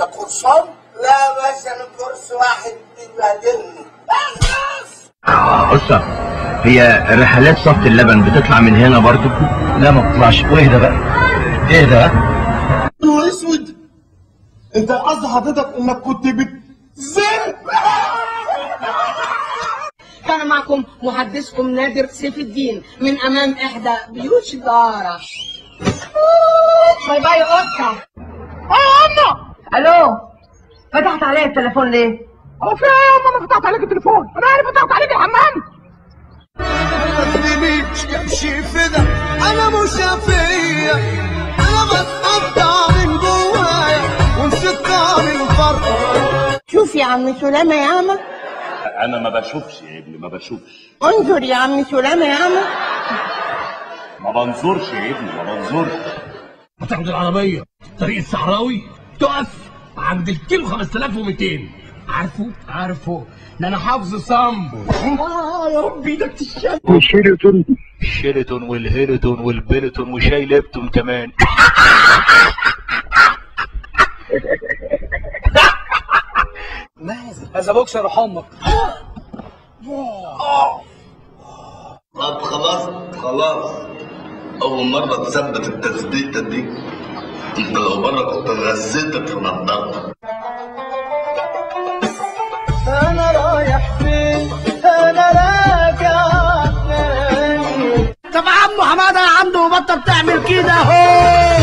انت قرصان؟ لا يا باشا انا كورس واحد بيبهدلني. اخلص. قصة هي رحلات صفت اللبن بتطلع من هنا برضو؟ لا ما بتطلعش. واهدى بقى اهدى بقى. نور اسود، انت قصد حضرتك انك كنت بتزن؟ كان معكم محدثكم نادر سيف الدين من امام احدى بيوت الدارة. باي باي يا قطة. أمه. ألو، فتحت عليا التليفون ليه؟ هو في إيه يا أمه؟ ما فتحت عليك التليفون، أنا عارف فتحت عليك الحمام. ما تدينيش كبشي فدا، أنا مش فيا، أنا بتقطع من جوايا ونسيت طعم الفرق. شوف يا عم سلامة ياما. أنا ما بشوفش يا ابني، ما بشوفش. انظر يا عم سلامة ياما. ما بنظرش يا ابني، ما بنظرش. هتاخد العربية طريق الصحراوي تقف عند الكيلو 5200. عارفه ده انا حافظ صم. يا رب ايدك تشال. الشيلتون والهيلتون والبيلتون وشاي ليبتون كمان. هذا بوكسر روح امك. طب خلاص أول مرة تثبت التثبيتة دي. أنت لو بره كنت غزيتك في نضارتك. أنا رايح فين؟ أنا راجع تاني. طب عمو حماده يا عمدو بطل تعمل كده اهو.